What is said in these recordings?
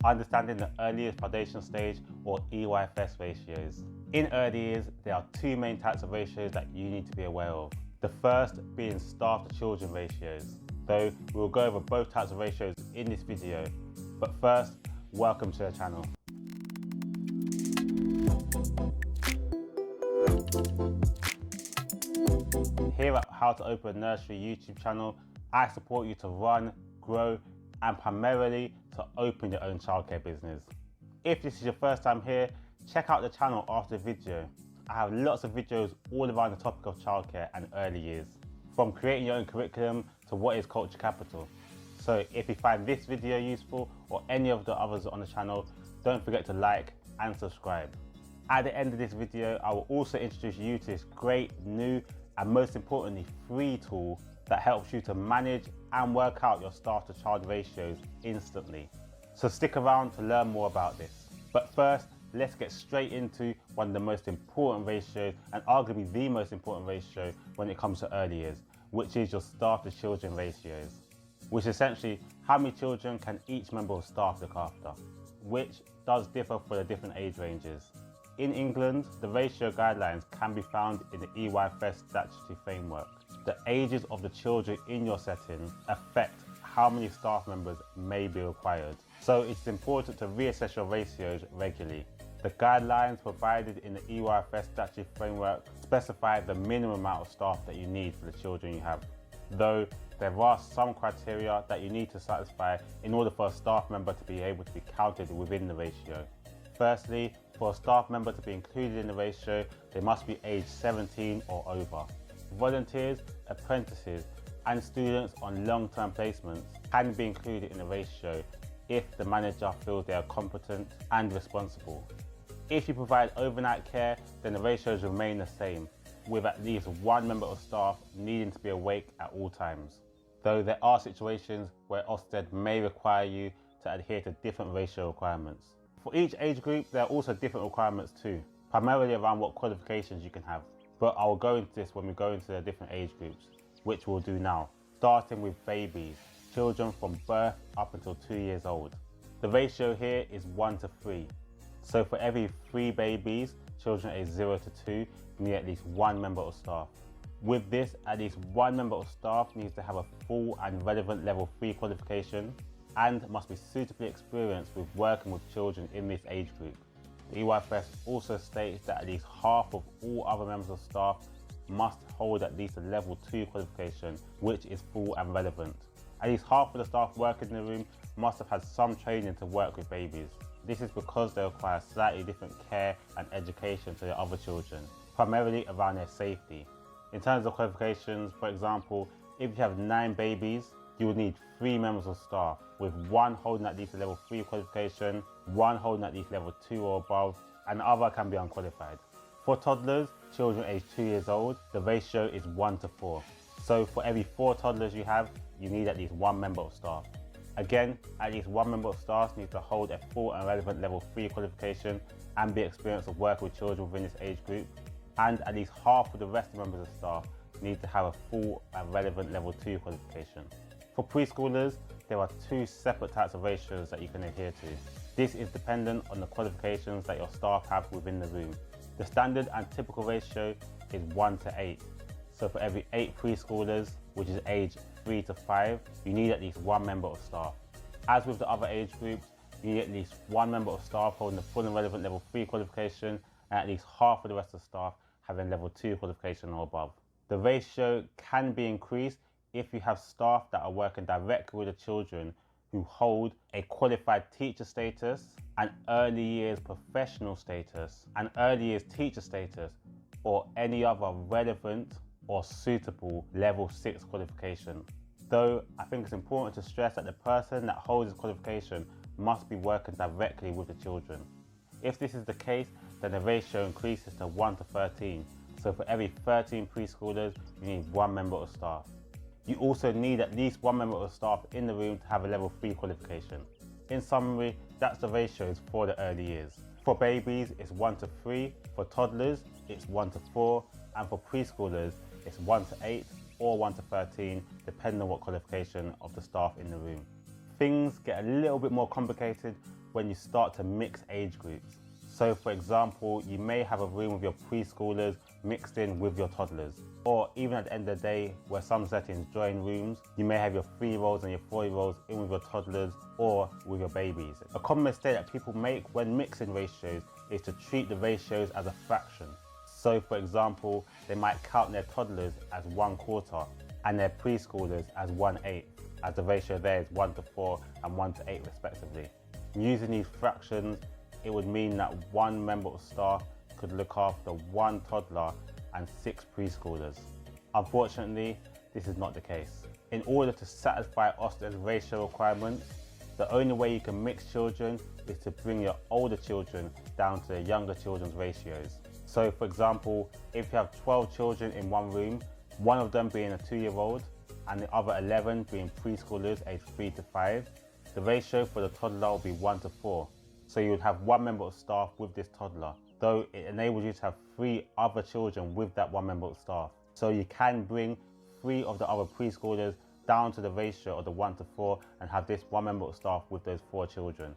understanding the early years foundation stage, or EYFS ratios. In early years, there are two main types of ratios that you need to be aware of. The first being staff to children ratios, though we will go over both types of ratios in this video. But first, welcome to the channel. Here at How to Open a Nursery YouTube channel, I support you to run, grow, and primarily to open your own childcare business. If this is your first time here, check out the channel after the video. I have lots of videos all around the topic of childcare and early years, from creating your own curriculum to what is culture capital. So if you find this video useful or any of the others on the channel, don't forget to like and subscribe. At the end of this video, I will also introduce you to this great new and most importantly free tool that helps you to manage and work out your staff to child ratios instantly. So stick around to learn more about this. But first, let's get straight into one of the most important ratios, and arguably the most important ratio when it comes to early years, which is your staff to children ratios, which is essentially how many children can each member of staff look after, which does differ for the different age ranges. In England, the ratio guidelines can be found in the EYFS Statutory Framework. The ages of the children in your setting affect how many staff members may be required. So it's important to reassess your ratios regularly. The guidelines provided in the EYFS Statutory Framework specify the minimum amount of staff that you need for the children you have, though there are some criteria that you need to satisfy in order for a staff member to be able to be counted within the ratio. Firstly, for a staff member to be included in the ratio, they must be aged 17 or over. Volunteers, apprentices, and students on long-term placements can be included in the ratio if the manager feels they are competent and responsible. If you provide overnight care, then the ratios remain the same, with at least one member of staff needing to be awake at all times. Though there are situations where Ofsted may require you to adhere to different ratio requirements. For each age group, there are also different requirements too, primarily around what qualifications you can have. But I will go into this when we go into the different age groups, which we'll do now, starting with babies, children from birth up until 2 years old. The ratio here is 1 to 3. So for every 3 babies, children aged 0 to 2, you need at least one member of staff. With this, at least one member of staff needs to have a full and relevant level 3 qualification and must be suitably experienced with working with children in this age group. The EYFS also states that at least half of all other members of staff must hold at least a level 2 qualification, which is full and relevant. At least half of the staff working in the room must have had some training to work with babies. This is because they require slightly different care and education to the other children, primarily around their safety. In terms of qualifications, for example, if you have 9 babies, you will need 3 members of staff, with 1 holding at least a level 3 qualification, 1 holding at least level 2 or above, and the other can be unqualified. For toddlers, children aged 2 years old, the ratio is 1 to 4. So for every 4 toddlers you have, you need at least 1 member of staff. Again, at least 1 member of staff needs to hold a full and relevant level 3 qualification and be experienced of working with children within this age group. And at least half of the rest of the members of staff need to have a full and relevant level 2 qualification. For preschoolers, there are 2 separate types of ratios that you can adhere to. This is dependent on the qualifications that your staff have within the room. The standard and typical ratio is 1 to 8. So for every 8 preschoolers, which is age 3 to 5, you need at least 1 member of staff. As with the other age groups, you need at least 1 member of staff holding a full and relevant level 3 qualification, and at least half of the rest of the staff having level 2 qualification or above. The ratio can be increased if you have staff that are working directly with the children who hold a qualified teacher status, an early years professional status, an early years teacher status, or any other relevant or suitable level 6 qualification. Though I think it's important to stress that the person that holds this qualification must be working directly with the children. If this is the case, then the ratio increases to 1 to 13. So for every 13 preschoolers, you need 1 member of staff. You also need at least 1 member of staff in the room to have a level 3 qualification. In summary, that's the ratios for the early years. For babies, it's 1 to 3. For toddlers, it's 1 to 4. And for preschoolers, it's 1 to 8 or 1 to 13, depending on what qualification of the staff in the room. Things get a little bit more complicated when you start to mix age groups. So for example, you may have a room with your preschoolers mixed in with your toddlers. Or even at the end of the day, where some settings join rooms, you may have your 3-year-olds and your 4-year-olds in with your toddlers or with your babies. A common mistake that people make when mixing ratios is to treat the ratios as a fraction. So for example, they might count their toddlers as 1/4 and their preschoolers as 1/8, as the ratio there is 1:4 and 1:8 respectively. Using these fractions, it would mean that one member of staff could look after 1 toddler and 6 preschoolers. Unfortunately, this is not the case. In order to satisfy Ofsted's ratio requirements, the only way you can mix children is to bring your older children down to the younger children's ratios. So for example, if you have 12 children in one room, one of them being a 2-year-old and the other 11 being preschoolers aged 3 to 5, the ratio for the toddler will be 1:4. So you would have one member of staff with this toddler, though it enables you to have 3 other children with that one member of staff. So you can bring 3 of the other preschoolers down to the ratio of the 1:4 and have this one member of staff with those 4 children.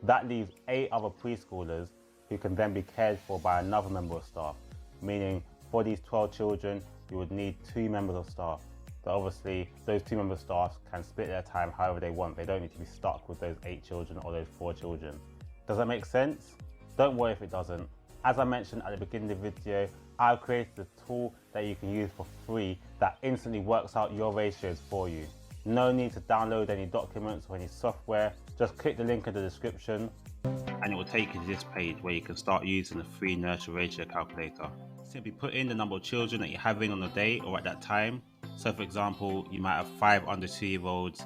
That leaves 8 other preschoolers who can then be cared for by another member of staff, meaning for these 12 children, you would need 2 members of staff. But obviously, those 2 members of staff can split their time however they want. They don't need to be stuck with those 8 children or those 4 children. Does that make sense? Don't worry if it doesn't. As I mentioned at the beginning of the video, I've created a tool that you can use for free that instantly works out your ratios for you. No need to download any documents or any software. Just click the link in the description and it will take you to this page where you can start using the free nursery ratio calculator. Simply put in the number of children that you're having on the day or at that time. So for example, you might have 5 under 2-year-olds,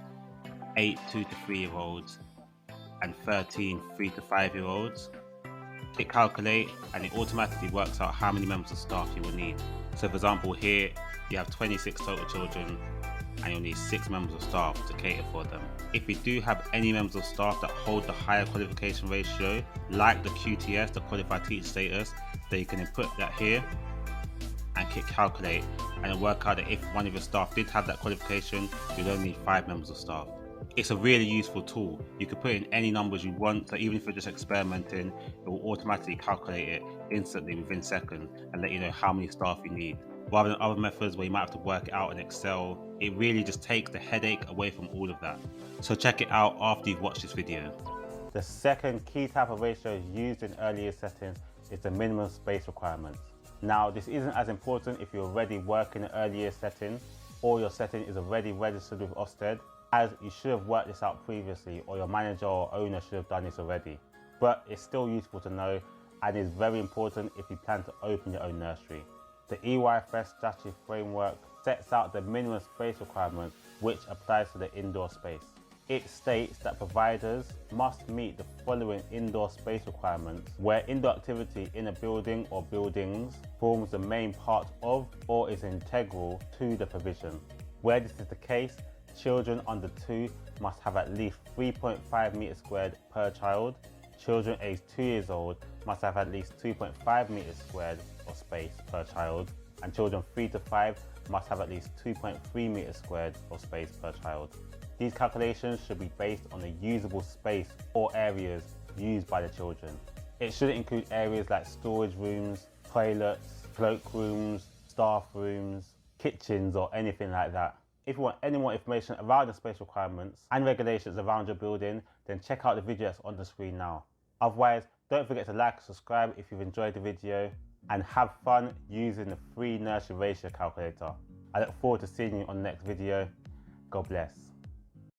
8 2 to 3-year-olds, and 13 3 to 5-year-olds. Click calculate and it automatically works out how many members of staff you will need. So for example, here you have 26 total children and you'll need 6 members of staff to cater for them. If you do have any members of staff that hold the higher qualification ratio, like the QTS, the qualified teacher status, then you can input that here and click calculate, and it'll work out that if one of your staff did have that qualification, you'll only need 5 members of staff. It's a really useful tool. You can put in any numbers you want, so even if you're just experimenting, it will automatically calculate it instantly within seconds and let you know how many staff you need. Rather than other methods where you might have to work it out in Excel, it really just takes the headache away from all of that. So check it out after you've watched this video. The second key type of ratio used in early years settings is the minimum space requirement. Now, this isn't as important if you're already working in early years setting or your setting is already registered with Ofsted, as you should have worked this out previously or your manager or owner should have done this already. But it's still useful to know and is very important if you plan to open your own nursery. The EYFS Statutory Framework sets out the minimum space requirement which applies to the indoor space. It states that providers must meet the following indoor space requirements where indoor activity in a building or buildings forms the main part of or is integral to the provision. Where this is the case, children under 2 must have at least 3.5 meters squared per child. Children aged 2 years old must have at least 2.5 meters squared of space per child, and children 3 to 5 must have at least 2.3 meters squared of space per child. These calculations should be based on the usable space or areas used by the children. It shouldn't include areas like storage rooms, toilets, cloakrooms, staff rooms, kitchens or anything like that. If you want any more information around the space requirements and regulations around your building, then check out the video that's on the screen now. Otherwise, don't forget to like and subscribe if you've enjoyed the video, and have fun using the free nursery ratio calculator. I look forward to seeing you on the next video. God bless.